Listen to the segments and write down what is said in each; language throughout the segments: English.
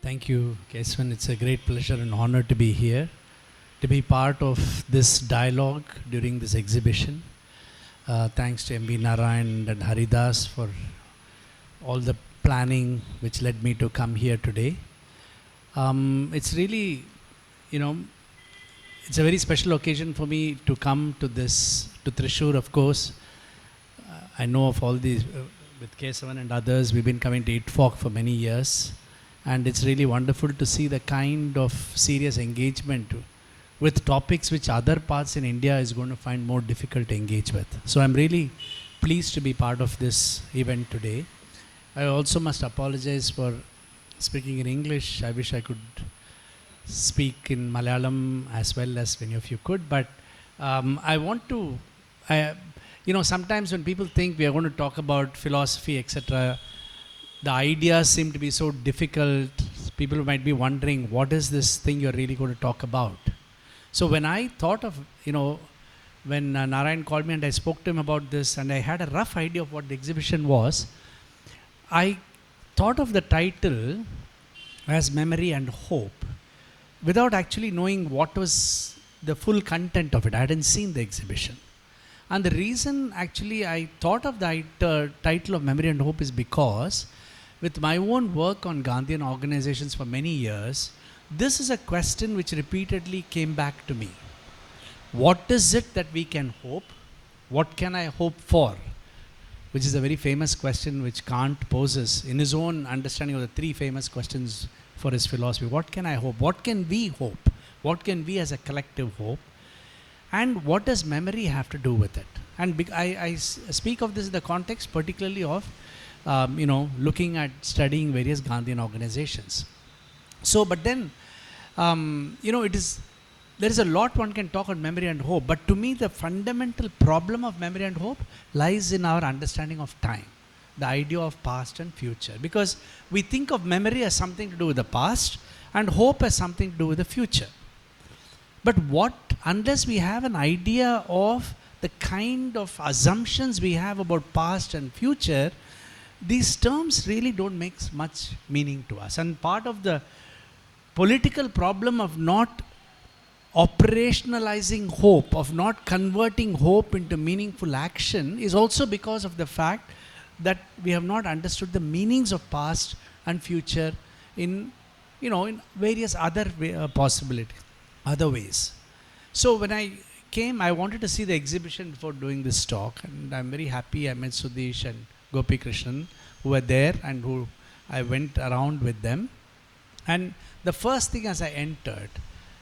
Thank you, Keswan. It's a great pleasure and honor to be here, to be part of this dialogue during this exhibition. Thanks to M.V. Narayan and Haridas for all the planning which led me to come here today. It's really, it's a very special occasion for me to come to this, to Thrissur, of course. I know of all these, with Kesavan and others, we've been coming to Itfok for many years. And it's really wonderful to see the kind of serious engagement with topics which other parts in India is going to find more difficult to engage with. So I'm really pleased to be part of this event today. I also must apologize for speaking in English. I wish I could speak in Malayalam as well as many of you could. But I want to, sometimes when people think we are going to talk about philosophy, etc., the ideas seem to be so difficult. People might be wondering, what is this thing you're really going to talk about? So when I thought of, when Narayan called me and I spoke to him about this and I had a rough idea of what the exhibition was, I thought of the title as Memory and Hope without actually knowing what was the full content of it. I hadn't seen the exhibition. And the reason actually I thought of the title of Memory and Hope is because with my own work on Gandhian organizations for many years, this is a question which repeatedly came back to me. What is it that we can hope? What can I hope for? Which is a very famous question which Kant poses in his own understanding of the three famous questions for his philosophy. What can I hope? What can we hope? What can we as a collective hope? And what does memory have to do with it? And I speak of this in the context particularly of looking at studying various Gandhian organizations. So, but then, there is a lot one can talk on memory and hope, but to me the fundamental problem of memory and hope lies in our understanding of time, the idea of past and future. Because we think of memory as something to do with the past and hope as something to do with the future. But unless we have an idea of the kind of assumptions we have about past and future, these terms really don't make much meaning to us. And part of the political problem of not operationalizing hope, of not converting hope into meaningful action, is also because of the fact that we have not understood the meanings of past and future in various other possibilities, other ways. So when I came, I wanted to see the exhibition before doing this talk, and I'm very happy I met Sudeesh and Gopikrishnan, who were there and who I went around with them. And the first thing as I entered,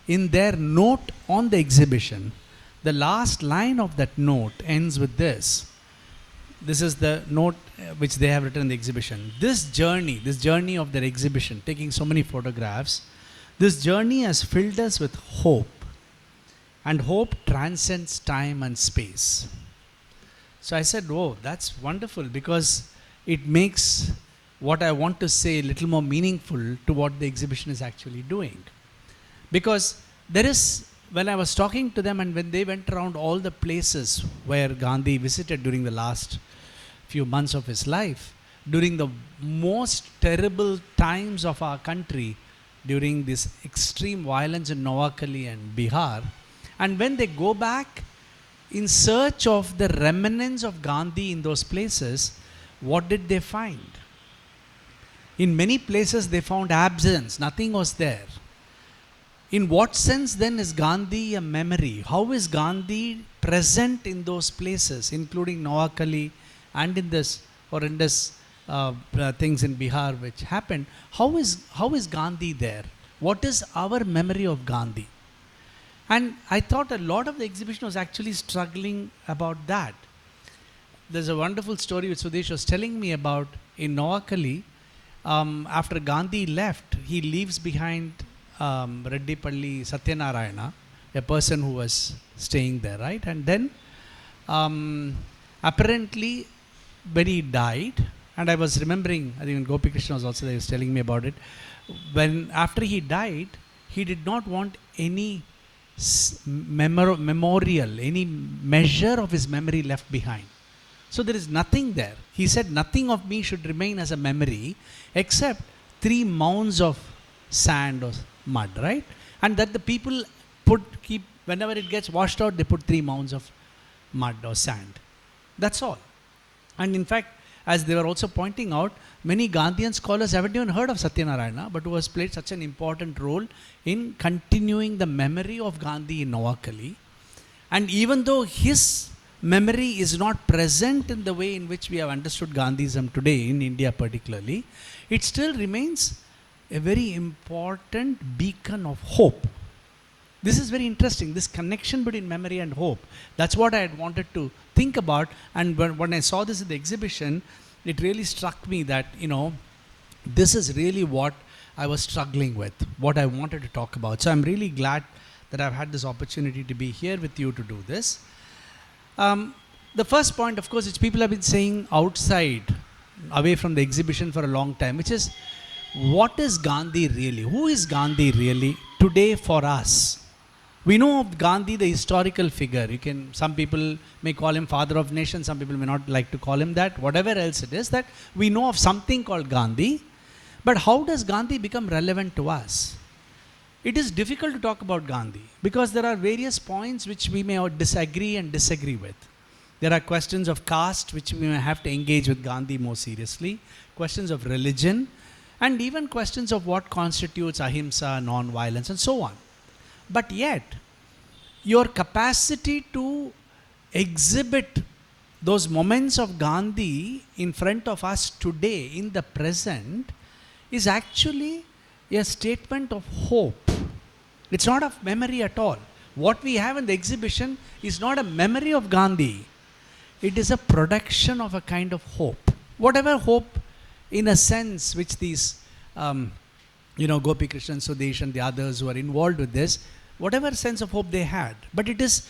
in their note on the exhibition, the last line of that note ends with this. This is the note which they have written in the exhibition. This journey of their exhibition, taking so many photographs, this journey has filled us with hope. And hope transcends time and space. So I said, oh, that's wonderful, because it makes what I want to say a little more meaningful to what the exhibition is actually doing. Because when I was talking to them and when they went around all the places where Gandhi visited during the last few months of his life, during the most terrible times of our country, during this extreme violence in Noakhali and Bihar, and when they go back in search of the remnants of Gandhi in those places, what did they find? In many places they found absence, nothing was there. In what sense then is Gandhi a memory? How is Gandhi present in those places, including Noakhali and in this things in Bihar which happened? How is Gandhi there? What is our memory of Gandhi? And I thought a lot of the exhibition was actually struggling about that. There's a wonderful story which Sudeesh was telling me about in Noakhali. After Gandhi left, he leaves behind Reddipalli Satyanarayana, a person who was staying there, right? And then apparently when he died, and I was remembering, I think Gopikrishnan was also there, he was telling me about it, after he died, he did not want any memorial, any measure of his memory left behind. So there is nothing there. He said, nothing of me should remain as a memory except 3 mounds of sand or mud, right? And that the people keep, whenever it gets washed out, they put 3 mounds of mud or sand. That's all. And in fact, as they were also pointing out, many Gandhian scholars haven't even heard of Satyanarayana, but who has played such an important role in continuing the memory of Gandhi in Novakali. And even though his memory is not present in the way in which we have understood Gandhism today, in India particularly, it still remains a very important beacon of hope. This is very interesting, this connection between memory and hope. That's what I had wanted to think about. And when I saw this in the exhibition, it really struck me that, this is really what I was struggling with, what I wanted to talk about. So I'm really glad that I've had this opportunity to be here with you to do this. The first point, of course, which people have been saying outside, away from the exhibition for a long time, which is, what is Gandhi really? Who is Gandhi really today for us? We know of Gandhi, the historical figure. Some people may call him father of nations, some people may not like to call him that, whatever else it is, that we know of something called Gandhi. But how does Gandhi become relevant to us? It is difficult to talk about Gandhi because there are various points which we may disagree with. There are questions of caste which we may have to engage with Gandhi more seriously, questions of religion, and even questions of what constitutes ahimsa, non-violence, and so on. But yet, your capacity to exhibit those moments of Gandhi in front of us today, in the present, is actually a statement of hope. It's not of memory at all. What we have in the exhibition is not a memory of Gandhi. It is a production of a kind of hope. Whatever hope, in a sense, which these Gopikrishnan, Sudeesh and the others who are involved with this, whatever sense of hope they had. But it is,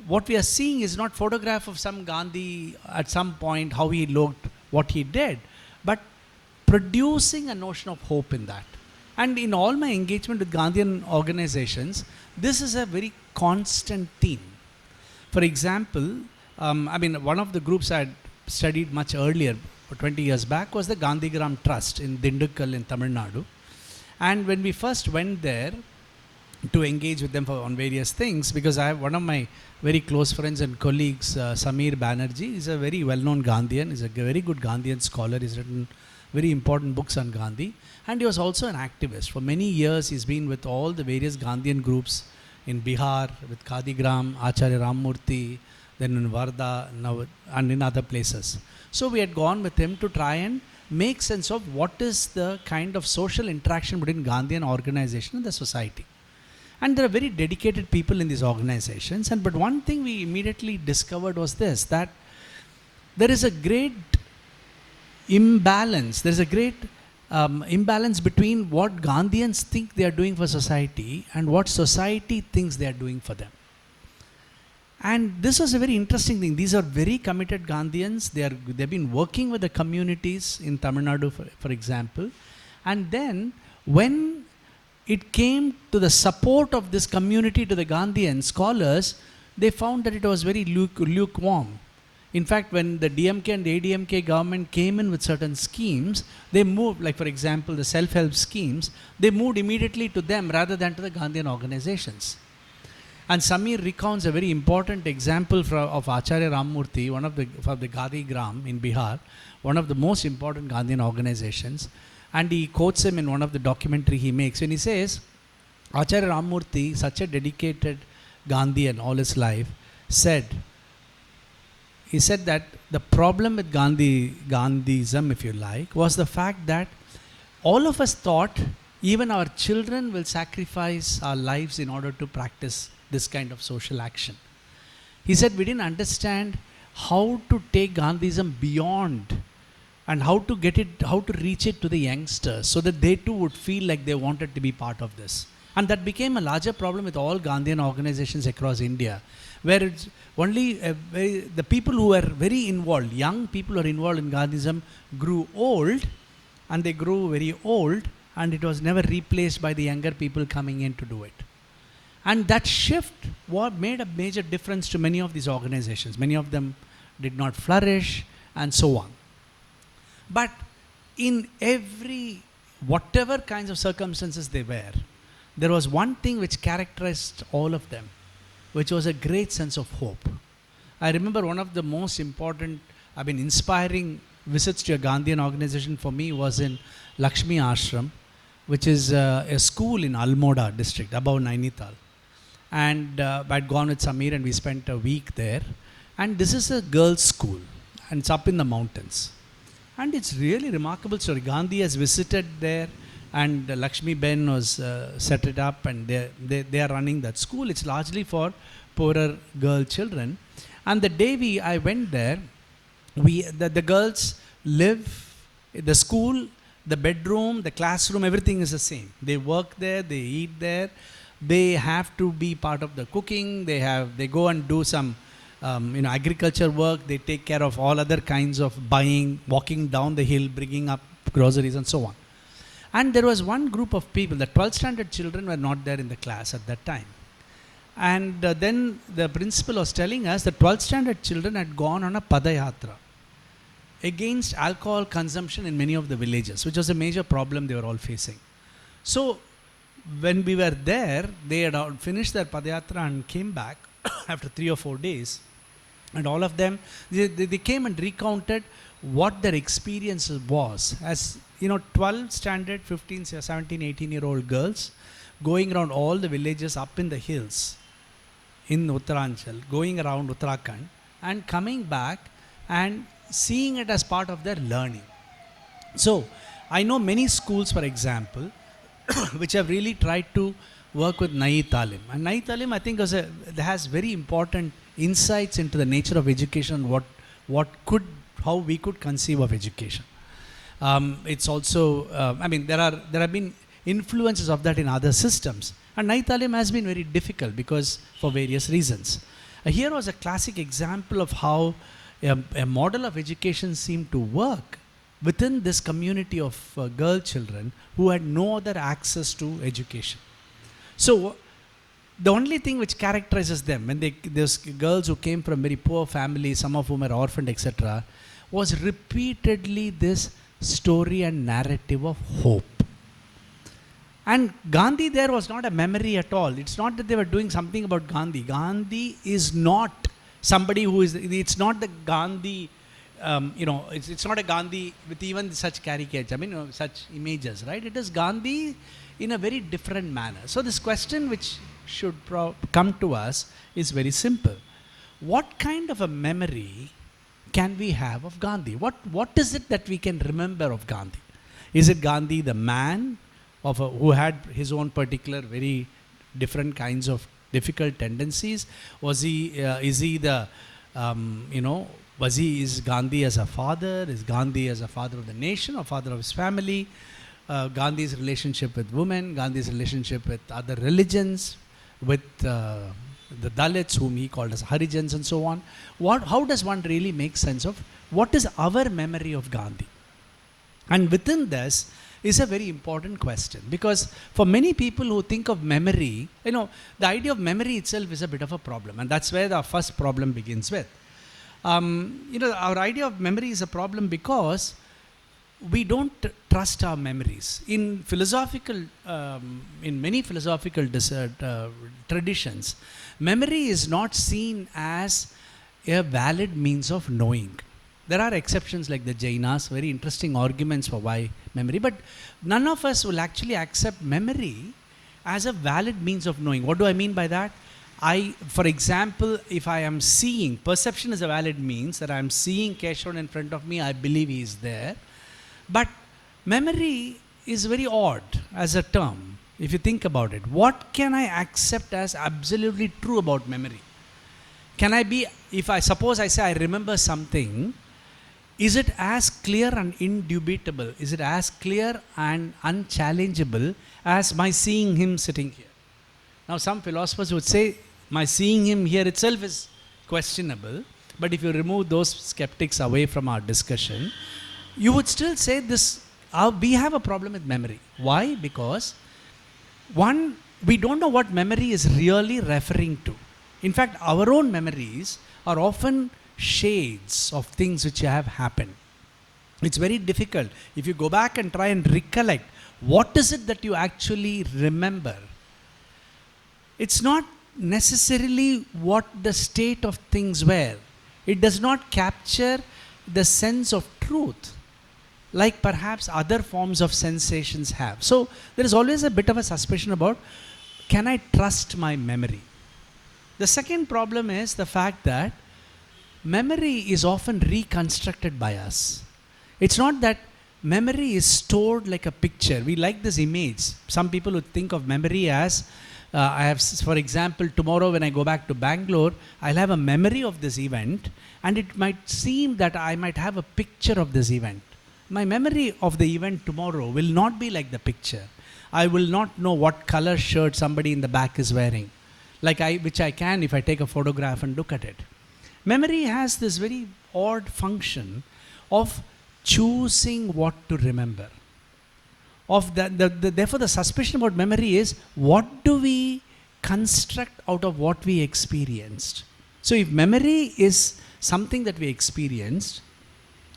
what we are seeing is not photograph of some Gandhi at some point, how he looked, what he did, but producing a notion of hope in that. And in all my engagement with Gandhian organizations, this is a very constant theme. For example, one of the groups I had studied much earlier, 20 years back, was the Gandhigram Trust in Dindukkal in Tamil Nadu. And when we first went there to engage with them on various things, because I have one of my very close friends and colleagues, Samir Banerjee, is a very well-known Gandhian, is a very good Gandhian scholar, he's written very important books on Gandhi, and he was also an activist. For many years he's been with all the various Gandhian groups in Bihar, with Kadigram, Acharya Ramurthy, then in Varda, and in other places. So we had gone with him to try and make sense of what is the kind of social interaction between Gandhian organization and the society. And there are very dedicated people in these organizations. But one thing we immediately discovered was this, that there is a great imbalance. There is a great imbalance between what Gandhians think they are doing for society and what society thinks they are doing for them. And this was a very interesting thing. These are very committed Gandhians. They've been working with the communities in Tamil Nadu, for example. And then when it came to the support of this community to the Gandhian scholars, they found that it was very lukewarm. In fact, when the DMK and the ADMK government came in with certain schemes, they moved, like for example, the self-help schemes, they moved immediately to them rather than to the Gandhian organizations. And Samir recounts a very important example of Acharya Ramurthy, one of the Gandhigram in Bihar, one of the most important Gandhian organizations. And he quotes him in one of the documentary he makes, when he says, Acharya Ramurthy, such a dedicated Gandhian all his life, he said that the problem with Gandhism, if you like, was the fact that all of us thought even our children will sacrifice our lives in order to practice this kind of social action. He said we didn't understand how to take Gandhism beyond and how to reach it to the youngsters so that they too would feel like they wanted to be part of this. And that became a larger problem with all Gandhian organizations across India, where it's only the people who were very involved, young people who are involved in Gandhism, grew old, and they grew very old, and it was never replaced by the younger people coming in to do it. And that shift made a major difference to many of these organizations. Many of them did not flourish, and so on. But in every whatever kinds of circumstances they were, there was one thing which characterized all of them, which was a great sense of hope. I remember one of the most important, inspiring visits to a Gandhian organization for me was in Lakshmi Ashram, which is a school in Almoda district, above Nainital. And I'd gone with Samir and we spent a week there. And this is a girls' school, and it's up in the mountains. And it's really remarkable story. Gandhi has visited there, and Lakshmi Ben was set it up, and they are running that school. It's largely for poorer girl children. And the day I went there, the girls live, the school, the bedroom, the classroom, everything is the same. They work there, they eat there, they have to be part of the cooking, they go and do some agriculture work, they take care of all other kinds of buying, walking down the hill, bringing up groceries and so on. And there was one group of people, the 12th standard children were not there in the class at that time. And then the principal was telling us the 12th standard children had gone on a Padayatra against alcohol consumption in many of the villages, which was a major problem they were all facing. So when we were there, they had all finished their Padayatra and came back after 3 or 4 days. And all of them, they came and recounted what their experience was as 12 standard, 15, 17, 18-year-old girls going around all the villages up in the hills in Uttaranchal, going around Uttarakhand and coming back and seeing it as part of their learning. So I know many schools, for example, which have really tried to work with Nai Talim. And Nai Talim, I think, has very important insights into the nature of education, how we could conceive of education. It's also, there have been influences of that in other systems. And Nai Talim has been very difficult because for various reasons. Here was a classic example of how a model of education seemed to work within this community of girl children who had no other access to education. So the only thing which characterizes them, when those girls who came from very poor families, some of whom are orphaned, etc., was repeatedly this story and narrative of hope. And Gandhi there was not a memory at all. It's not that they were doing something about Gandhi. Gandhi is not somebody who is, it's not the Gandhi, it's not a Gandhi with even such caricatures, such images, right? It is Gandhi in a very different manner. So this question which should come to us is very simple. What kind of a memory can we have of Gandhi? What is it that we can remember of Gandhi? Is it Gandhi the man who had his own particular very different kinds of difficult tendencies? Is Gandhi as a father? Is Gandhi as a father of the nation or father of his family? Gandhi's relationship with women, Gandhi's relationship with other religions, with the Dalits, whom he called as Harijans and so on. How does one really make sense of what is our memory of Gandhi? And within this is a very important question, because for many people who think of memory, the idea of memory itself is a bit of a problem, and that's where the first problem begins with. Our idea of memory is a problem because we don't trust our memories. In many philosophical traditions, memory is not seen as a valid means of knowing. There are exceptions like the Jainas, very interesting arguments for why memory, but none of us will actually accept memory as a valid means of knowing. What do I mean by that? For example, if I am seeing, perception is a valid means that I am seeing Keshavan in front of me, I believe he is there. But memory is very odd as a term, if you think about it. What can I accept as absolutely true about memory? Suppose I say I remember something, is it as clear and indubitable? Is it as clear and unchallengeable as my seeing him sitting here? Now some philosophers would say my seeing him here itself is questionable, but if you remove those skeptics away from our discussion, you would still say we have a problem with memory. Why? Because one, we don't know what memory is really referring to. In fact, our own memories are often shades of things which have happened. It's very difficult. If you go back and try and recollect what is it that you actually remember? It's not necessarily what the state of things were. It does not capture the sense of truth like perhaps other forms of sensations have. So there is always a bit of a suspicion about, can I trust my memory? The second problem is the fact that memory is often reconstructed by us. It's not that memory is stored like a picture. We like this image. Some people would think of memory as, for example, tomorrow when I go back to Bangalore, I'll have a memory of this event, and it might seem that I might have a picture of this event. My memory of the event tomorrow will not be like the picture. I will not know what color shirt somebody in the back is wearing, which I can if I take a photograph and look at it. Memory has this very odd function of choosing what to remember. Therefore, the suspicion about memory is, what do we construct out of what we experienced? So if memory is something that we experienced,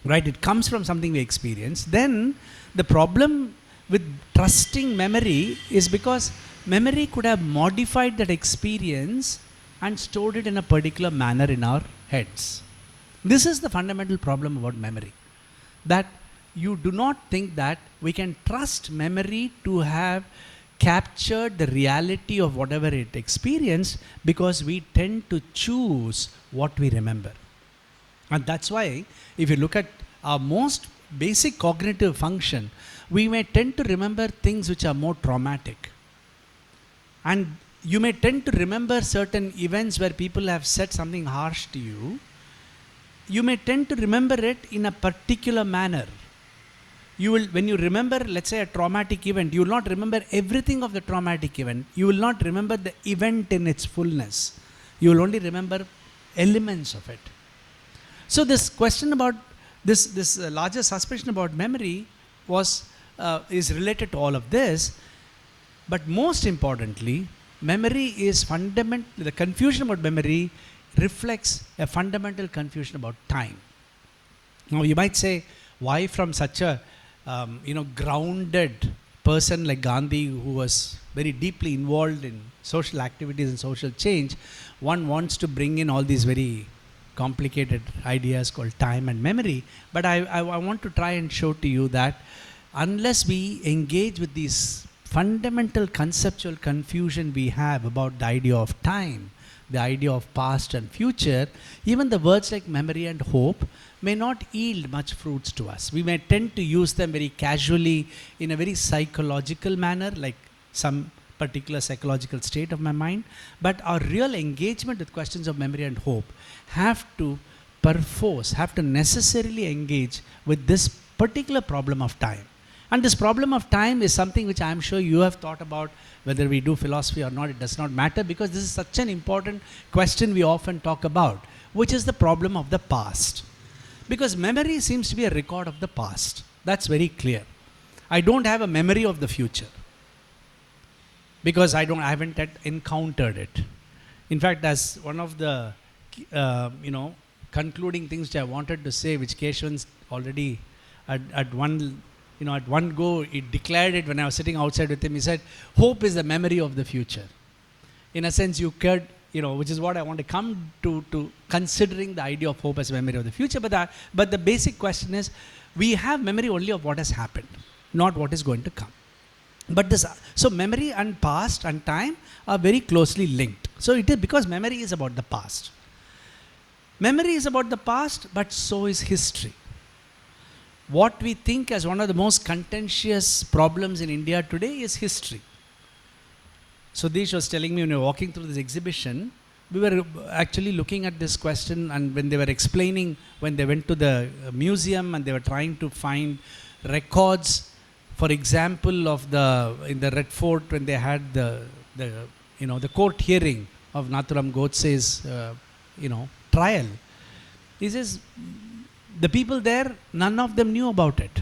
right, it comes from something we experienced, then the problem with trusting memory is because memory could have modified that experience and stored it in a particular manner in our heads. This is the fundamental problem about memory. That you do not think that we can trust memory to have captured the reality of whatever it experienced, because we tend to choose what we remember. And that's why if you look at our most basic cognitive function, we may tend to remember things which are more traumatic. And you may tend to remember certain events where people have said something harsh to you. You may tend to remember it in a particular manner. You will, when you remember, let's say, a traumatic event, you will not remember everything of the traumatic event. You will not remember the event in its fullness. You will only remember elements of it. So this question about this larger suspicion about memory is related to all of this. But most importantly, memory is fundamental. The confusion about memory reflects a fundamental confusion about time. Now you might say, why from such a grounded person like Gandhi, who was very deeply involved in social activities and social change, one wants to bring in all these very complicated ideas called time and memory. But I want to try and show to you that unless we engage with these fundamental conceptual confusion we have about the idea of time, the idea of past and future, even the words like memory and hope may not yield much fruits to us. We may tend to use them very casually in a very psychological manner, like some particular psychological state of my mind. But our real engagement with questions of memory and hope have to necessarily engage with this particular problem of time. And this problem of time is something which I am sure you have thought about. Whether we do philosophy or not, it does not matter, because this is such an important question we often talk about, which is the problem of the past. Because memory seems to be a record of the past. That's very clear. I don't have a memory of the future, because I haven't yet encountered it. In fact, as one of the concluding things which I wanted to say, which Keshavan's already at one go, he declared it when I was sitting outside with him. He said, hope is the memory of the future. In a sense, you could, which is what I want to come to considering the idea of hope as memory of the future. But the basic question is, we have memory only of what has happened, not what is going to come. So memory and past and time are very closely linked. So it is because memory is about the past. Memory is about the past, but so is history. What we think as one of the most contentious problems in India today is history. Sudeesh was telling me when we were walking through this exhibition, we were actually looking at this question, and when they were explaining, when they went to the museum and they were trying to find records, for example, in the Red Fort, when they had the court hearing of Nathuram Godse's trial, he says, the people there, none of them knew about it.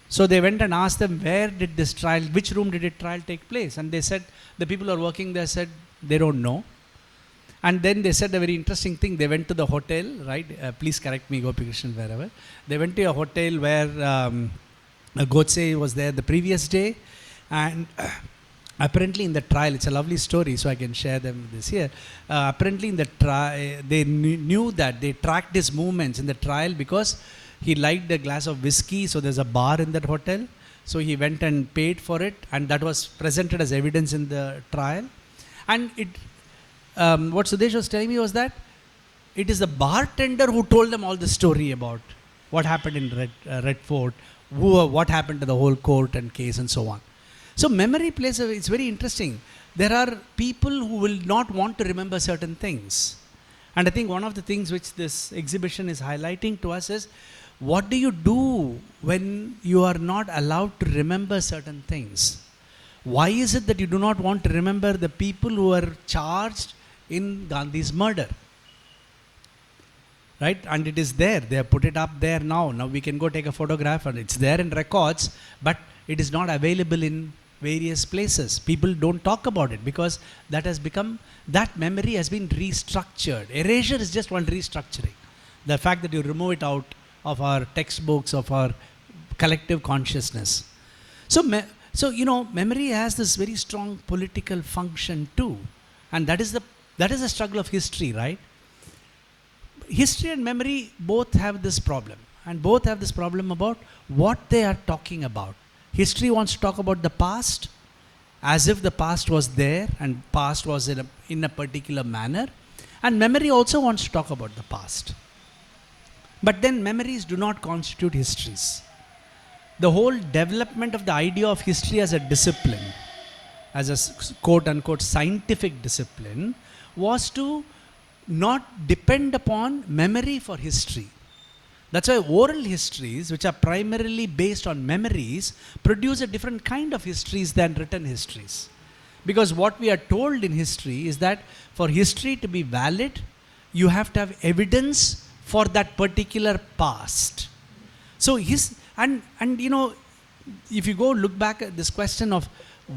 So they went and asked them, which room did the trial take place? And they said, the people who are working there said, they don't know. And then they said a very interesting thing. They went to the hotel, right? Please correct me, Gopikrishnan, wherever. They went to a hotel where Godse was there the previous day, and apparently in the trial, it's a lovely story, so I can share them this here. Apparently in the trial, they knew that they tracked his movements in the trial because he liked a glass of whiskey, so there's a bar in that hotel. So he went and paid for it, and that was presented as evidence in the trial. And what Sudeesh was telling me was that it is the bartender who told them all the story about what happened in Red Fort, what happened to the whole court and case and so on. So memory plays it's very interesting. There are people who will not want to remember certain things. And I think one of the things which this exhibition is highlighting to us is, what do you do when you are not allowed to remember certain things? Why is it that you do not want to remember the people who are charged in Gandhi's murder? Right? And it is there. They have put it up there now. Now we can go take a photograph and it's there in records, but it is not available in various places. People don't talk about it because that has become, that memory has been restructured. Erasure is just one restructuring. The fact that you remove it out of our textbooks, of our collective consciousness. So memory has this very strong political function too. And that is the struggle of history, right? History and memory both have this problem. And both have this problem about what they are talking about. History wants to talk about the past as if the past was there and past was in a particular manner. And memory also wants to talk about the past. But then memories do not constitute histories. The whole development of the idea of history as a discipline, as a quote-unquote scientific discipline, was to not depend upon memory for history. That's why oral histories, which are primarily based on memories, produce a different kind of histories than written histories. Because what we are told in history is that for history to be valid, you have to have evidence for that particular past. So if you go look back at this question of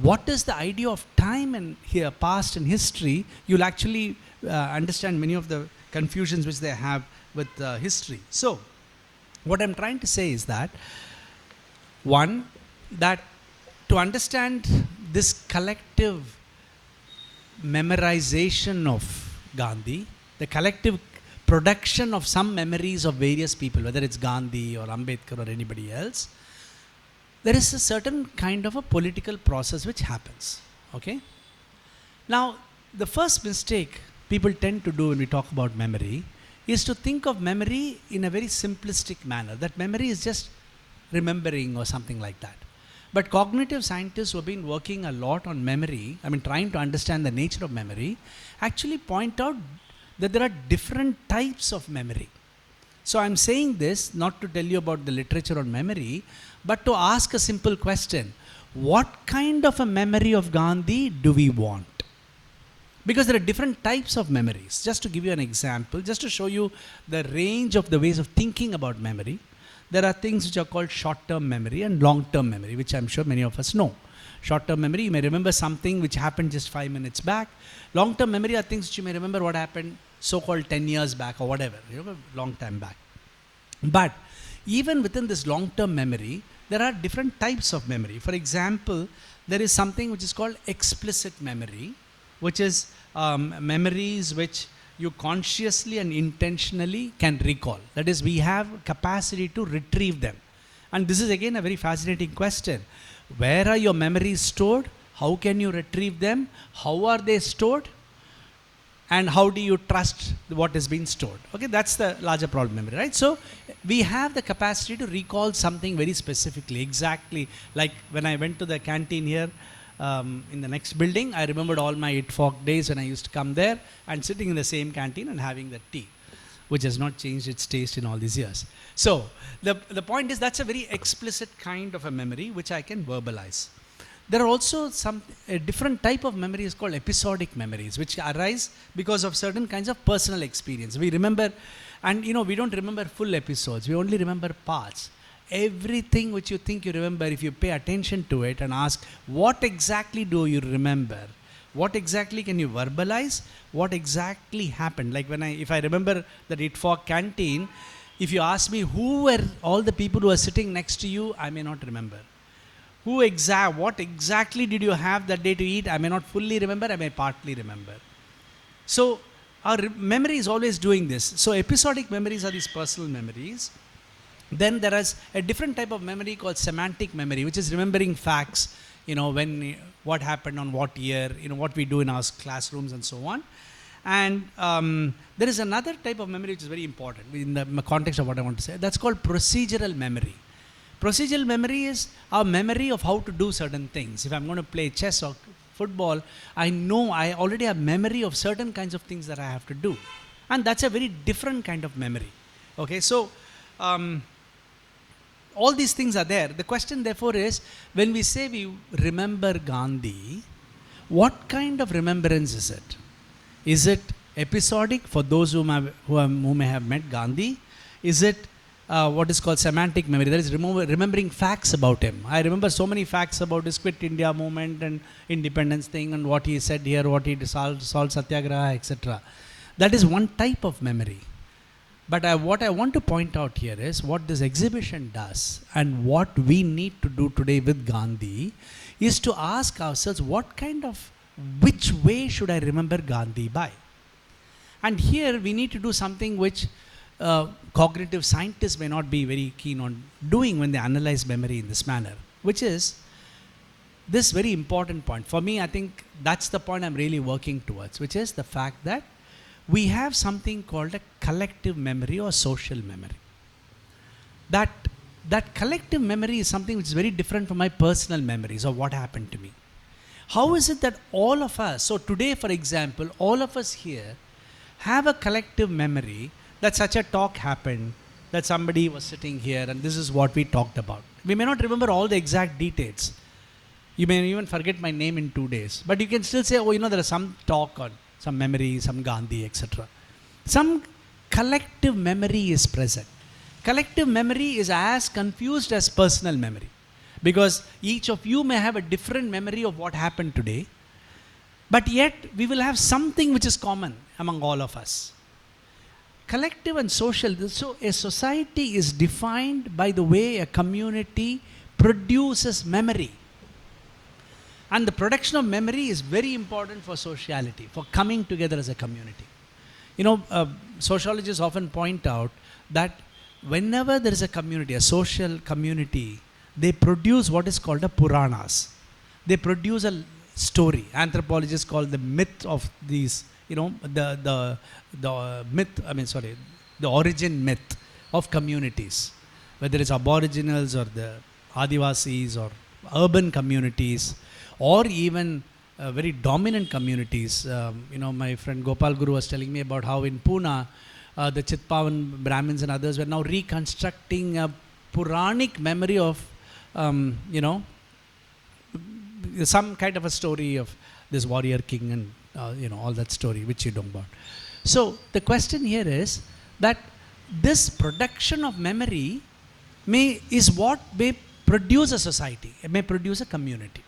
what is the idea of time and here past and history, you'll actually understand many of the confusions which they have with history. So what I'm trying to say is that, one, that to understand this collective memorization of Gandhi, the collective production of some memories of various people, whether it's Gandhi or Ambedkar or anybody else, there is a certain kind of a political process which happens. Okay? Now, the first mistake people tend to do when we talk about memory is to think of memory in a very simplistic manner, that memory is just remembering or something like that. But cognitive scientists who have been working a lot on memory, trying to understand the nature of memory, actually point out that there are different types of memory. So I'm saying this not to tell you about the literature on memory, but to ask a simple question. What kind of a memory of Gandhi do we want? Because there are different types of memories. Just to give you an example, just to show you the range of the ways of thinking about memory, there are things which are called short-term memory and long-term memory, which I'm sure many of us know. Short-term memory, you may remember something which happened just 5 minutes back. Long-term memory are things which you may remember what happened so-called 10 years back or whatever, long time back. But even within this long-term memory, there are different types of memory. For example, there is something which is called explicit memory, which is memories which you consciously and intentionally can recall. That is, we have capacity to retrieve them. And this is again a very fascinating question. Where are your memories stored? How can you retrieve them? How are they stored? And how do you trust what has been stored? Okay, that's the larger problem memory, right? So we have the capacity to recall something very specifically, exactly like when I went to the canteen here in the next building, I remembered all my ITFOC days when I used to come there and sitting in the same canteen and having the tea, which has not changed its taste in all these years. So the point is that's a very explicit kind of a memory which I can verbalize. There are also a different type of memories called episodic memories, which arise because of certain kinds of personal experience. We remember, and we don't remember full episodes, we only remember parts. Everything which you think you remember, if you pay attention to it and ask, what exactly do you remember? What exactly can you verbalize? What exactly happened? Like if I remember that ITFOC canteen, If you ask me who were all the people who are sitting next to you, I may not remember. What exactly did you have that day to eat? I may not fully remember, I may partly remember. So our memory is always doing this. So episodic memories are these personal memories. Then there is a different type of memory called semantic memory, which is remembering facts, when, what happened on what year, what we do in our classrooms and so on. And there is another type of memory which is very important in the context of what I want to say. That's called procedural memory. Procedural memory is our memory of how to do certain things. If I'm going to play chess or football, I know I already have memory of certain kinds of things that I have to do. And that's a very different kind of memory. Okay, so all these things are there. The question therefore is, when we say we remember Gandhi, what kind of remembrance is it? Is it episodic for those who may have met Gandhi? Is it what is called semantic memory? That is remembering facts about him. I remember so many facts about his Quit India movement and independence thing and what he said here, what he solved Satyagraha, etc. That is one type of memory. But what I want to point out here is what this exhibition does and what we need to do today with Gandhi is to ask ourselves which way should I remember Gandhi by? And here we need to do something which cognitive scientists may not be very keen on doing when they analyze memory in this manner, which is this very important point. For me, I think that's the point I'm really working towards, which is the fact that we have something called a collective memory or social memory. That collective memory is something which is very different from my personal memories of what happened to me. How is it that all of us, so today for example, all of us here have a collective memory that such a talk happened, that somebody was sitting here and this is what we talked about. We may not remember all the exact details. You may even forget my name in 2 days. But you can still say, there is some talk on some memory, some Gandhi, etc. Some collective memory is present. Collective memory is as confused as personal memory. Because each of you may have a different memory of what happened today. But yet, we will have something which is common among all of us. Collective and social, so a society is defined by the way a community produces memory. And the production of memory is very important for sociality, for coming together as a community. Sociologists often point out that whenever there is a community, a social community, they produce what is called a Puranas. They produce a story. Anthropologists call the myth of these, the origin myth of communities. Whether it's aboriginals or the Adivasis or urban communities or even very dominant communities. My friend Gopal Guru was telling me about how in Pune, the Chitpavan Brahmins and others were now reconstructing a Puranic memory of some kind of a story of this warrior king and all that story which you know about. So the question here is that this production of memory is what may produce a society, it may produce a community.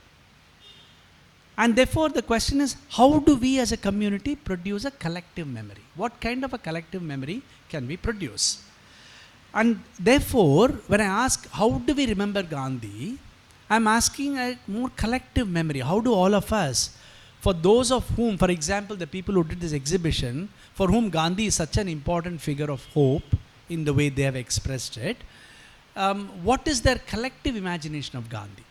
And therefore the question is, how do we as a community produce a collective memory? What kind of a collective memory can we produce? And therefore, when I ask, how do we remember Gandhi? I'm asking a more collective memory. How do all of us, for those of whom, for example, the people who did this exhibition, for whom Gandhi is such an important figure of hope in the way they have expressed it, what is their collective imagination of Gandhi?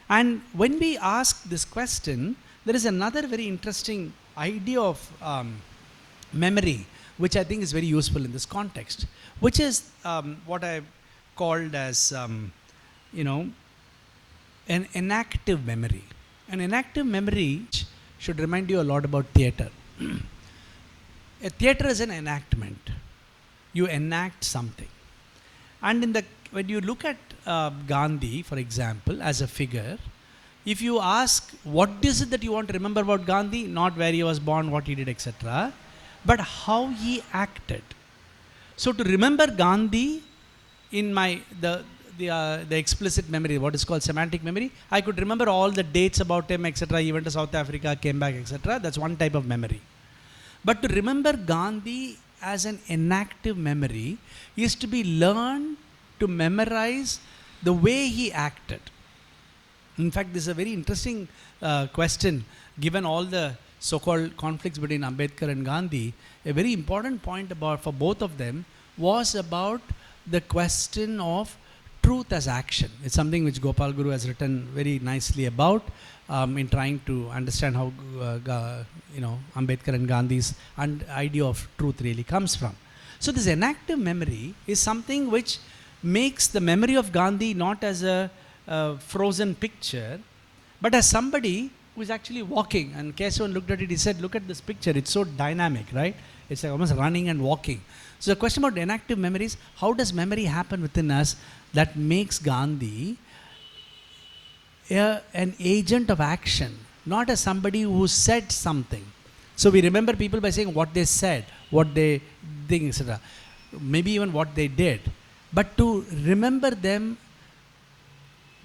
And when we ask this question, there is another very interesting idea of memory, which I think is very useful in this context, which is what I've called as, an enactive memory. An enactive memory should remind you a lot about theatre. A theatre is an enactment. You enact something. And when you look at Gandhi, for example, as a figure, if you ask what is it that you want to remember about Gandhi, not where he was born, what he did, etc., but how he acted. So to remember Gandhi in the explicit memory, what is called semantic memory, I could remember all the dates about him, etc. He went to South Africa, came back, etc. That's one type of memory. But to remember Gandhi as an inactive memory is to be learned to memorize the way he acted. In fact, this is a very interesting question, given all the so-called conflicts between Ambedkar and Gandhi. A very important point for both of them was about the question of truth as action. It's something which Gopal Guru has written very nicely about in trying to understand how Ambedkar and Gandhi's idea of truth really comes from. So this inactive memory is something which makes the memory of Gandhi not as a frozen picture, but as somebody who is actually walking. And Kesavan looked at it, he said, look at this picture, it's so dynamic, right? It's like almost running and walking. So the question about inactive memory is, how does memory happen within us that makes Gandhi an agent of action, not as somebody who said something. So we remember people by saying what they said, what they think, etc. Maybe even what they did. But to remember them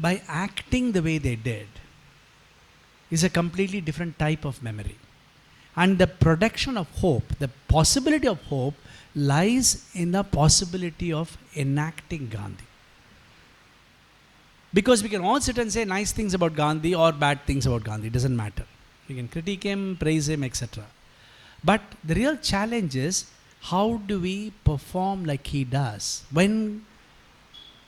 by acting the way they did is a completely different type of memory. And the production of hope, the possibility of hope, lies in the possibility of enacting Gandhi. Because we can all sit and say nice things about Gandhi or bad things about Gandhi, it doesn't matter. We can critique him, praise him, etc. But the real challenge is, how do we perform like he does when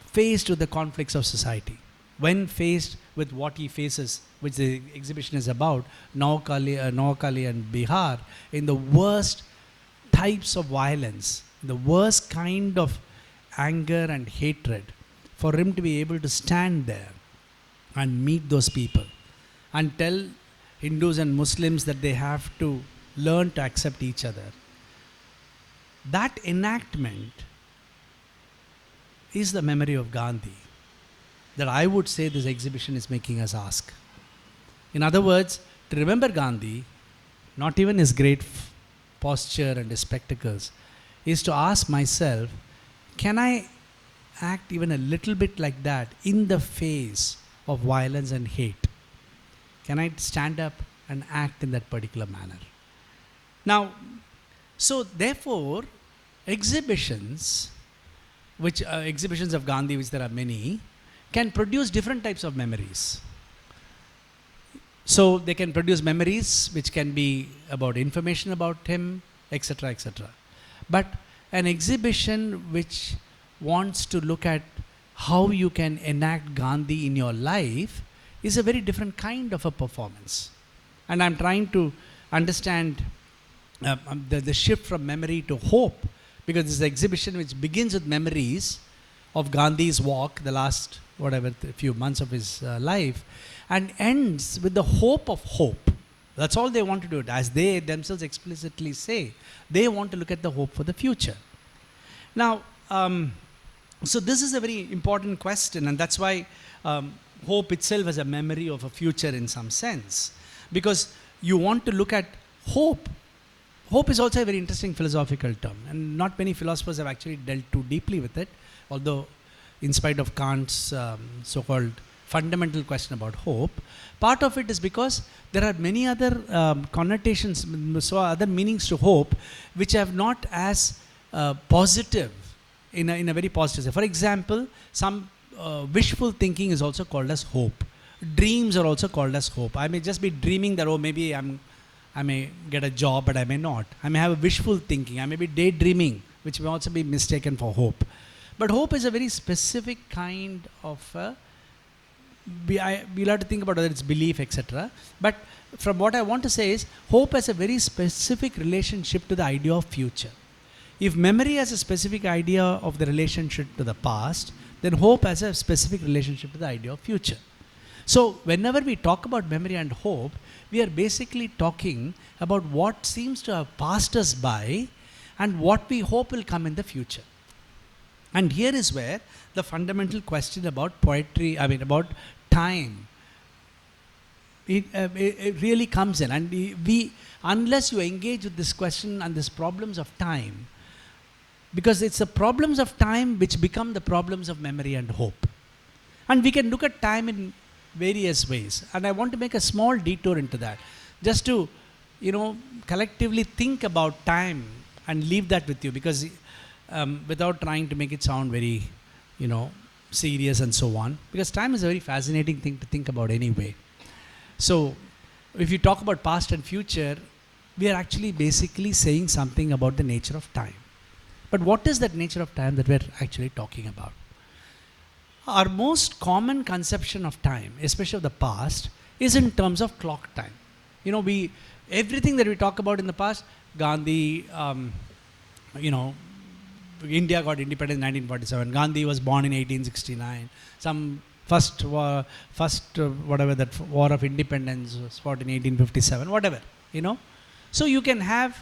faced with the conflicts of society? When faced with what he faces, which the exhibition is about, Noakhali and Bihar, in the worst types of violence, the worst kind of anger and hatred, for him to be able to stand there and meet those people and tell Hindus and Muslims that they have to learn to accept each other. That enactment is the memory of Gandhi that I would say this exhibition is making us ask. In other words, to remember Gandhi, not even his great posture and his spectacles, is to ask myself, can I act even a little bit like that in the face of violence and hate? Can I stand up and act in that particular manner? Now, so therefore, exhibitions of Gandhi, which there are many, can produce different types of memories. So they can produce memories which can be about information about him, etc., etc. But an exhibition which wants to look at how you can enact Gandhi in your life is a very different kind of a performance. And I'm trying to understand the shift from memory to hope, because this is an exhibition which begins with memories of Gandhi's walk, the last few months of his life, and ends with the hope of hope. That's all they want to do. As they themselves explicitly say, they want to look at the hope for the future. Now, so this is a very important question, and that's why hope itself is a memory of a future in some sense. Because you want to look at hope. Hope is also a very interesting philosophical term, and not many philosophers have actually dealt too deeply with it, although in spite of Kant's so-called fundamental question about hope, part of it is because there are many other connotations, so other meanings to hope, which have not as positive, in a very positive way. For example, some wishful thinking is also called as hope. Dreams are also called as hope. I may just be dreaming that, maybe I may get a job, but I may not. I may have a wishful thinking. I may be daydreaming, which may also be mistaken for hope. But hope is a very specific kind of we'll have to think about whether it's belief, etc. But from what I want to say is, hope has a very specific relationship to the idea of future. If memory has a specific idea of the relationship to the past, then hope has a specific relationship to the idea of future. So whenever we talk about memory and hope, we are basically talking about what seems to have passed us by and what we hope will come in the future. And here is where the fundamental question about poetry, about time, it really comes in. And unless you engage with this question and these problems of time, because it's the problems of time which become the problems of memory and hope. And we can look at time in various ways. And I want to make a small detour into that, just to, collectively think about time and leave that with you, because without trying to make it sound very, serious and so on, because time is a very fascinating thing to think about anyway. So, if you talk about past and future, we are actually basically saying something about the nature of time. But what is that nature of time that we're actually talking about? Our most common conception of time, especially of the past, is in terms of clock time. Everything that we talk about in the past, Gandhi, India got independence in 1947. Gandhi was born in 1869. Some first war of independence was fought in 1857. Whatever, So you can have,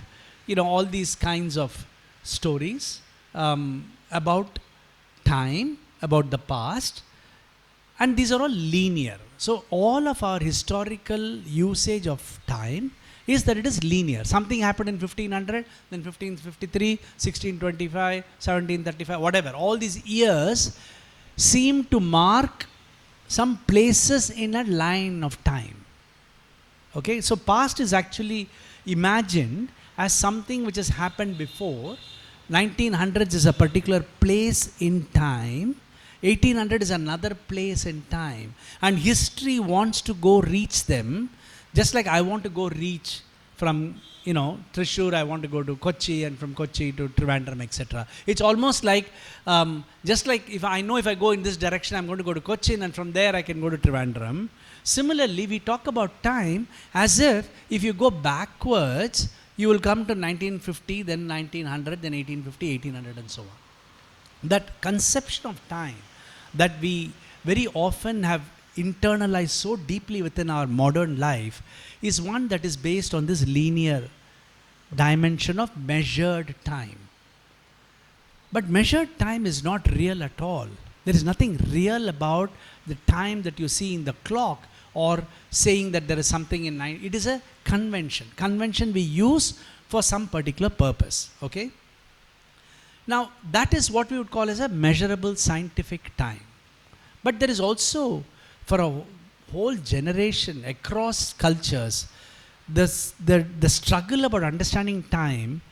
all these kinds of stories about time, about the past, and these are all linear. So all of our historical usage of time is that it is linear. Something happened in 1500, then 1553, 1625, 1735, whatever. All these years seem to mark some places in a line of time. Okay, so past is actually imagined as something which has happened before. 1900s is a particular place in time. 1800 is another place in time. And history wants to go reach them, just like I want to go reach from, Thrissur, I want to go to Kochi, and from Kochi to Trivandrum, etc. It's almost like, just like if I go in this direction, I'm going to go to Kochi, and from there I can go to Trivandrum. Similarly, we talk about time as if you go backwards, you will come to 1950, then 1900, then 1850, 1800, and so on. That conception of time that we very often have internalized so deeply within our modern life is one that is based on this linear dimension of measured time. But measured time is not real at all. There is nothing real about the time that you see in the clock, or saying that there is something in nine. It is a convention. Convention we use for some particular purpose. Okay? Now, that is what we would call as a measurable scientific time. But there is also, for a whole generation across cultures, the struggle about understanding time,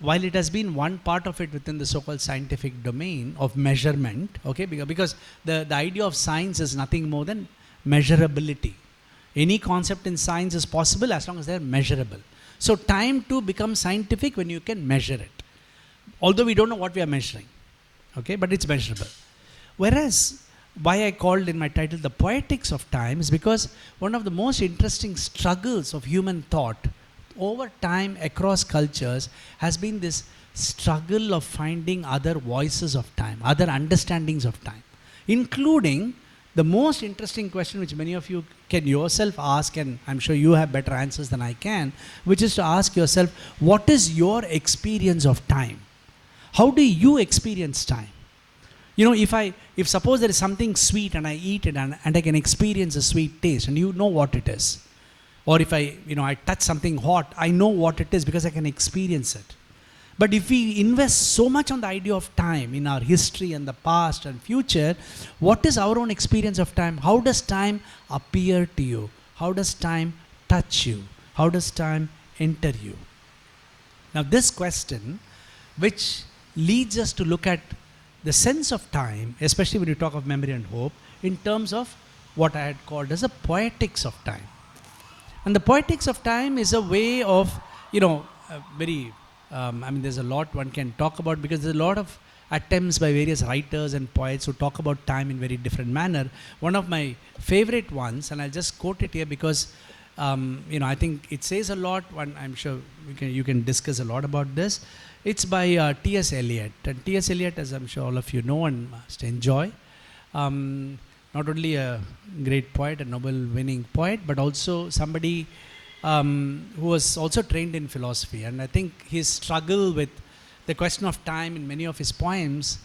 while it has been one part of it within the so-called scientific domain of measurement, okay, because the idea of science is nothing more than measurability. Any concept in science is possible as long as they are measurable. So time too becomes scientific when you can measure it. Although we don't know what we are measuring, okay, but it's measurable. Whereas, why I called in my title the Poetics of Time is because one of the most interesting struggles of human thought over time across cultures has been this struggle of finding other voices of time, other understandings of time, including the most interesting question which many of you can yourself ask, and I'm sure you have better answers than I can, which is to ask yourself, what is your experience of time? How do you experience time? If suppose there is something sweet and I eat it and I can experience a sweet taste, and you know what it is. Or if I touch something hot, I know what it is because I can experience it. But if we invest so much on the idea of time in our history and the past and future, what is our own experience of time? How does time appear to you? How does time touch you? How does time enter you? Now this question, which leads us to look at the sense of time, especially when you talk of memory and hope, in terms of what I had called as a poetics of time. And the poetics of time is a way of, there's a lot one can talk about, because there's a lot of attempts by various writers and poets who talk about time in very different manner. One of my favorite ones, and I'll just quote it here because, I think it says a lot. I'm sure you can discuss a lot about this. It's by T.S. Eliot. And T.S. Eliot, as I'm sure all of you know and must enjoy, not only a great poet, a Nobel-winning poet, but also somebody who was also trained in philosophy. And I think his struggle with the question of time in many of his poems,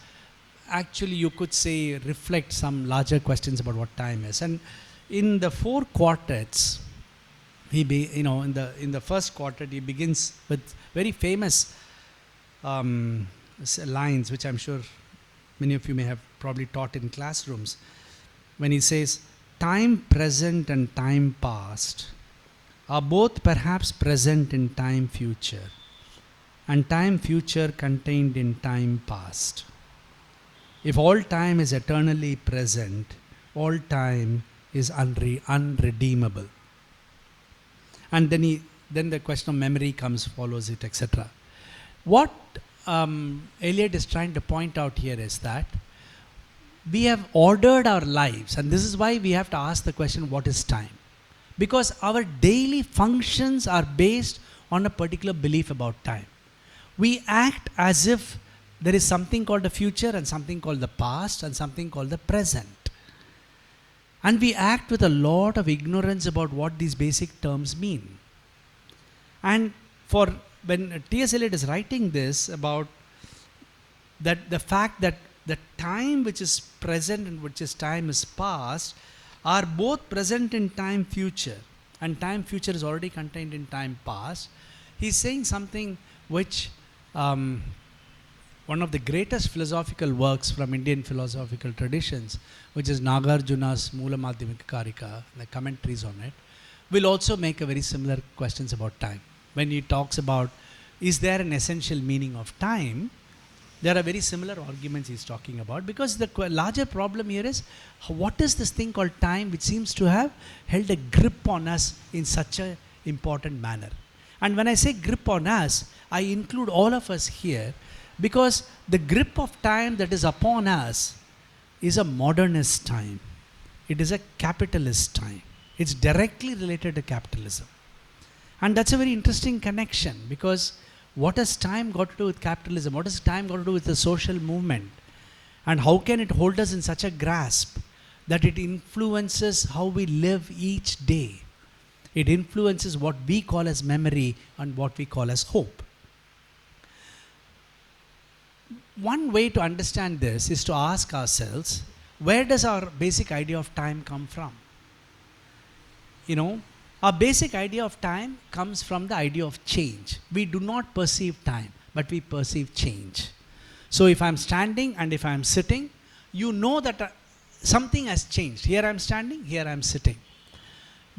actually you could say reflect some larger questions about what time is. And in the 4 quartets, in the first quartet, he begins with very famous lines, which I'm sure many of you may have probably taught in classrooms, when he says, "Time present and time past are both perhaps present in time future. and time future contained in time past. If all time is eternally present, all time is unredeemable. And then the question of memory comes, follows it, etc. What Eliot is trying to point out here is that we have ordered our lives, and this is why we have to ask the question, what is time? Because our daily functions are based on a particular belief about time. We act as if there is something called the future and something called the past and something called the present. And we act with a lot of ignorance about what these basic terms mean. And when T.S. Eliot is writing this about that the fact that the time which is present and which is time is past are both present in time future, and time future is already contained in time past, he's saying something which one of the greatest philosophical works from Indian philosophical traditions, which is Nagarjuna's Moola Madhyamika Karika, the commentaries on it, will also make a very similar questions about time. When he talks about, is there an essential meaning of time, there are very similar arguments he's talking about, because the larger problem here is, what is this thing called time which seems to have held a grip on us in such an important manner? And when I say grip on us, I include all of us here, because the grip of time that is upon us is a modernist time. It is a capitalist time. It's directly related to capitalism. And that's a very interesting connection, because what has time got to do with capitalism? What has time got to do with the social movement? And how can it hold us in such a grasp that it influences how we live each day? It influences what we call as memory and what we call as hope. One way to understand this is to ask ourselves, where does our basic idea of time come from? You know, our basic idea of time comes from the idea of change. We do not perceive time, but we perceive change. So if I'm standing and if I'm sitting, you know that something has changed. Here I'm standing, here I'm sitting.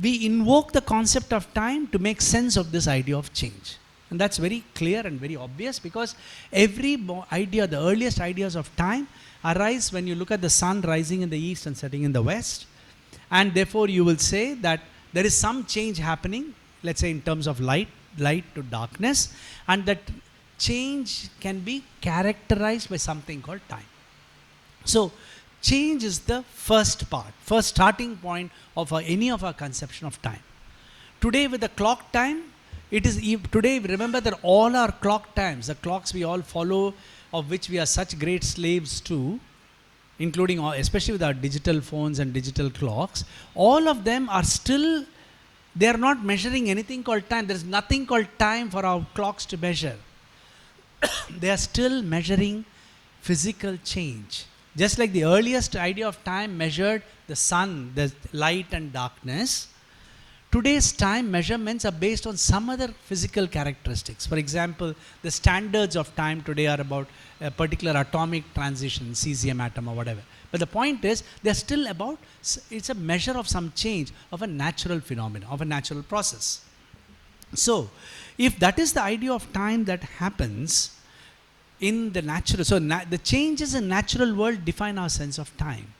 We invoke the concept of time to make sense of this idea of change. And that's very clear and very obvious, because every idea, the earliest ideas of time, arise when you look at the sun rising in the east and setting in the west. And therefore you will say that there is some change happening, let's say in terms of light to darkness, and that change can be characterized by something called time. So change is the first starting point of any of our conception of time. Today with the clock time, today remember that all our clock times, the clocks we all follow, of which we are such great slaves to, including especially with our digital phones and digital clocks, all of them are still, they are not measuring anything called time. There is nothing called time for our clocks to measure. They are still measuring physical change. Just like the earliest idea of time measured the sun, the light and darkness, today's time measurements are based on some other physical characteristics. For example, the standards of time today are about a particular atomic transition, cesium atom or whatever. But the point is, they're still about, it's a measure of some change of a natural phenomenon, of a natural process. So, if that is the idea of time that happens in the natural, so the changes in natural world define our sense of time.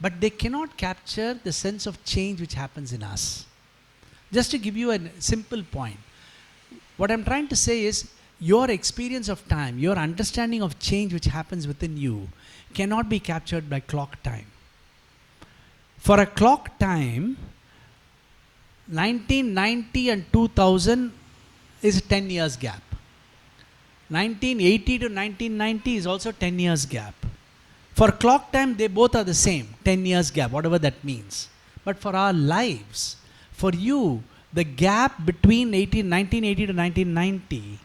But they cannot capture the sense of change which happens in us. Just to give you a simple point, what I'm trying to say is, your experience of time, your understanding of change which happens within you cannot be captured by clock time. For a clock time, 1990 and 2000 is a 10 years gap. 1980 to 1990 is also 10 years gap. For clock time, they both are the same, 10 years gap, whatever that means. But for our lives, for you, the gap between 1980 to 1990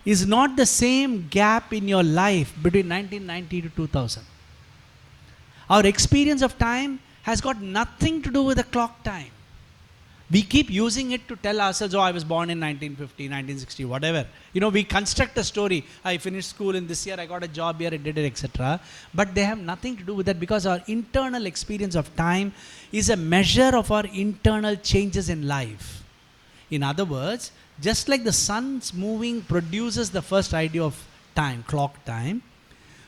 is not the same gap in your life between 1990 to 2000. Our experience of time has got nothing to do with the clock time. We keep using it to tell ourselves, oh, I was born in 1950, 1960, whatever. You know, we construct a story. I finished school in this year, I got a job here, I did it, etc. But they have nothing to do with that, because our internal experience of time is a measure of our internal changes in life. In other words, just like the sun's moving produces the first idea of time, clock time,